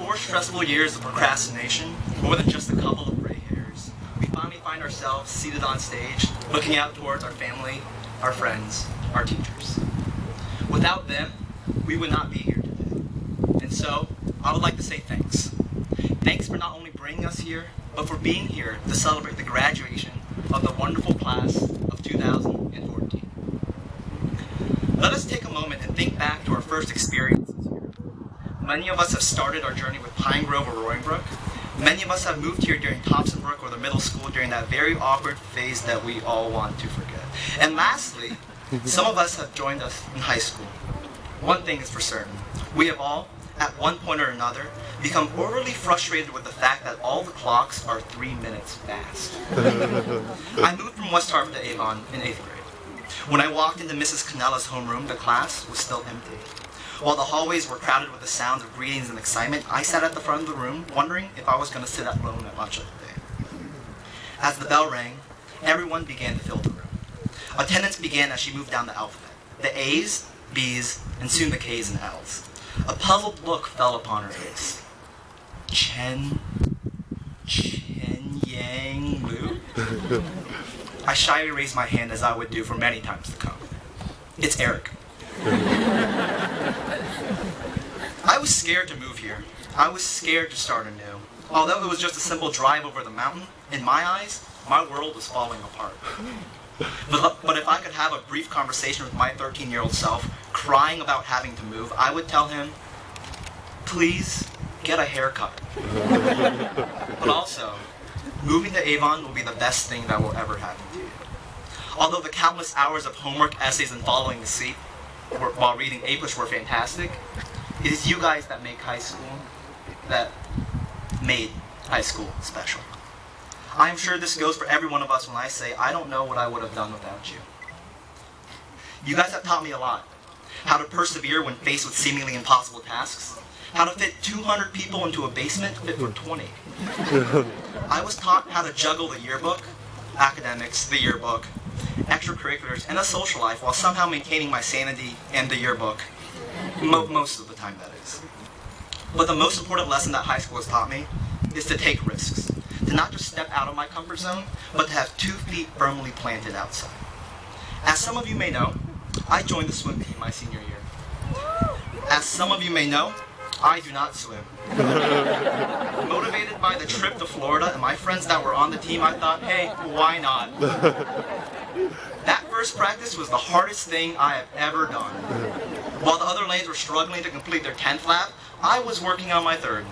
4 stressful years of procrastination, more than just a couple of gray hairs, we finally find ourselves seated on stage, looking out towards our family, our friends, our teachers. Without them, we would not be here today. And so, I would like to say thanks. Thanks for not only bringing us here, but for being here to celebrate the graduation of the wonderful class of 2014. Let us take a moment and think back to our first experiences here. Many of us have started our journey with Pine Grove or Roaring Brook. Many of us have moved here during Thompson Brook or the middle school during that very awkward phase that we all want to forget. And lastly, some of us have joined us in high school. One thing is for certain, we have all, at one point or another, become overly frustrated with the fact that all the clocks are 3 minutes fast. I moved from West Hartford to Avon in 8th grade. When I walked into Mrs. Canella's homeroom, the class was still empty. While the hallways were crowded with the sounds of greetings and excitement, I sat at the front of the room, wondering if I was going to sit alone at lunch that day. As the bell rang, everyone began to fill the room. Attendance began as she moved down the alphabet. The A's, B's, and soon the K's and L's. A puzzled look fell upon her face. Chen Yang Lu? I shyly raised my hand as I would do for many times to come. It's Eric. I was scared to move here. I was scared to start anew. Although it was just a simple drive over the mountain, in my eyes, my world was falling apart. But if I could have a brief conversation with my 13-year-old self, crying about having to move, I would tell him, please get a haircut. But also, moving to Avon will be the best thing that will ever happen to you. Although the countless hours of homework, essays, and following the seat while reading English were fantastic, it is you guys that made high school special. I am sure this goes for every one of us when I say, I don't know what I would have done without you. You guys have taught me a lot. How to persevere when faced with seemingly impossible tasks. How to fit 200 people into a basement fit for 20. I was taught how to juggle the yearbook, academics, the yearbook, extracurriculars, and a social life while somehow maintaining my sanity and the yearbook. Most of the time, that is. But the most important lesson that high school has taught me is to take risks. To not just step out of my comfort zone, but to have 2 feet firmly planted outside. As some of you may know, I joined the swim team my senior year. As some of you may know, I do not swim. Motivated by the trip to Florida and my friends that were on the team, I thought, hey, why not? That first practice was the hardest thing I have ever done. While the other lanes were struggling to complete their 10th lap, I was working on my 3rd.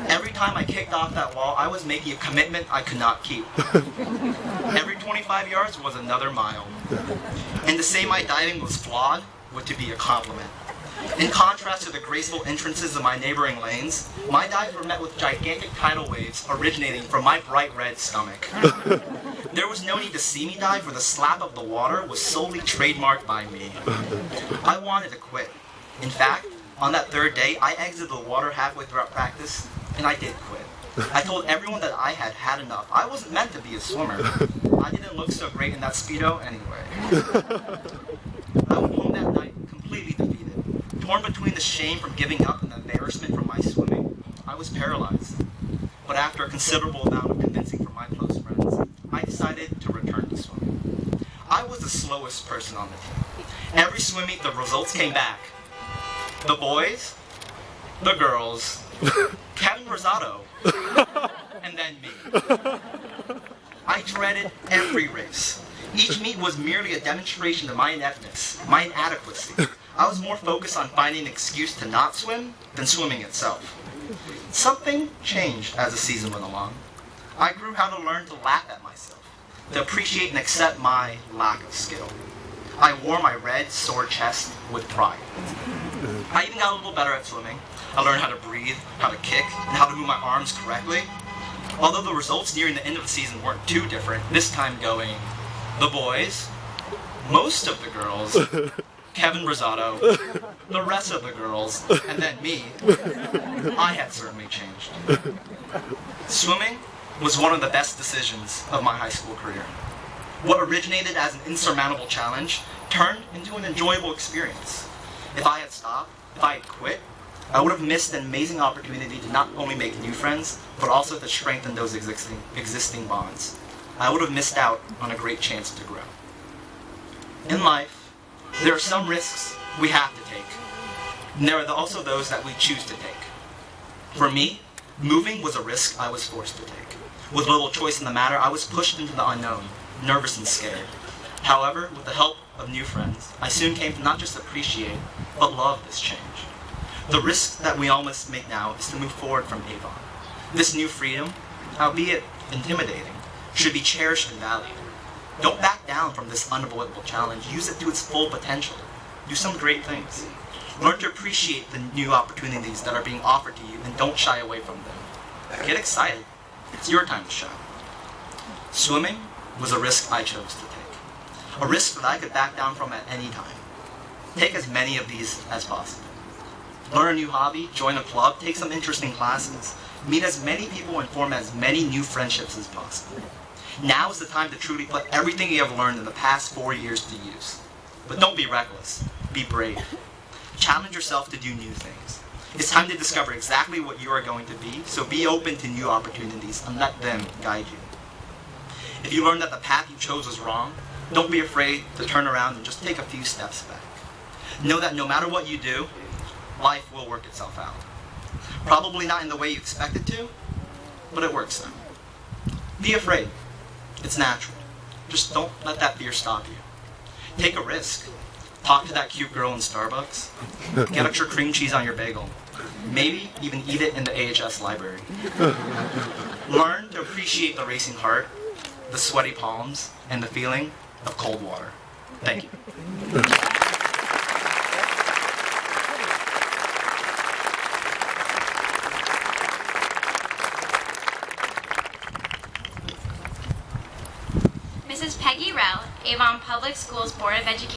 Every time I kicked off that wall, I was making a commitment I could not keep. Every 25 yards was another mile. And to say my diving was flawed would to be a compliment. In contrast to the graceful entrances of my neighboring lanes, my dives were met with gigantic tidal waves originating from my bright red stomach. There was no need to see me dive, for the slap of the water was solely trademarked by me. I wanted to quit. In fact, on that 3rd day, I exited the water halfway throughout practice, and I did quit. I told everyone that I had had enough. I wasn't meant to be a swimmer. I didn't look so great in that Speedo anyway. I went home that night completely defeated. Torn between the shame from giving up and the embarrassment from my swimming, I was paralyzed. But after a considerable amount of convincing from my close friends, I decided to return to swimming. I was the slowest person on the team. Every swim meet, the results came back. The boys, the girls, Kevin Rosado, and then me. I dreaded every race. Each meet was merely a demonstration of my ineptness, my inadequacy. I was more focused on finding an excuse to not swim than swimming itself. Something changed as the season went along. I grew how to learn to laugh at myself, to appreciate and accept my lack of skill. I wore my red, sore chest with pride. I even got a little better at swimming. I learned how to breathe, how to kick, and how to move my arms correctly. Although the results nearing the end of the season weren't too different, this time going, the boys, most of the girls, Kevin Rosado, the rest of the girls, and then me, I had certainly changed. Swimming was one of the best decisions of my high school career. What originated as an insurmountable challenge turned into an enjoyable experience. If I had stopped, if I had quit, I would have missed an amazing opportunity to not only make new friends, but also to strengthen those existing bonds. I would have missed out on a great chance to grow. In life, there are some risks we have to take, and there are also those that we choose to take. For me, moving was a risk I was forced to take. With little choice in the matter, I was pushed into the unknown, nervous and scared. However, with the help of new friends, I soon came to not just appreciate, but love this change. The risk that we all must make now is to move forward from Avon. This new freedom, albeit intimidating, should be cherished and valued. Don't back down from this unavoidable challenge. Use it to its full potential. Do some great things. Learn to appreciate the new opportunities that are being offered to you and don't shy away from them. Get excited. It's your time to shine. Swimming was a risk I chose to take. A risk that I could back down from at any time. Take as many of these as possible. Learn a new hobby, join a club, take some interesting classes, meet as many people and form as many new friendships as possible. Now is the time to truly put everything you have learned in the past 4 years to use. But don't be reckless, be brave. Challenge yourself to do new things. It's time to discover exactly what you are going to be, so be open to new opportunities and let them guide you. If you learn that the path you chose was wrong, don't be afraid to turn around and just take a few steps back. Know that no matter what you do, life will work itself out. Probably not in the way you expect it to, but it works out. Be afraid. It's natural. Just don't let that fear stop you. Take a risk. Talk to that cute girl in Starbucks. Get extra cream cheese on your bagel. Maybe even eat it in the AHS library. Learn to appreciate the racing heart, the sweaty palms, and the feeling of cold water. Thank you. Mrs. Peggy Rowe, Avon Public Schools Board of Education.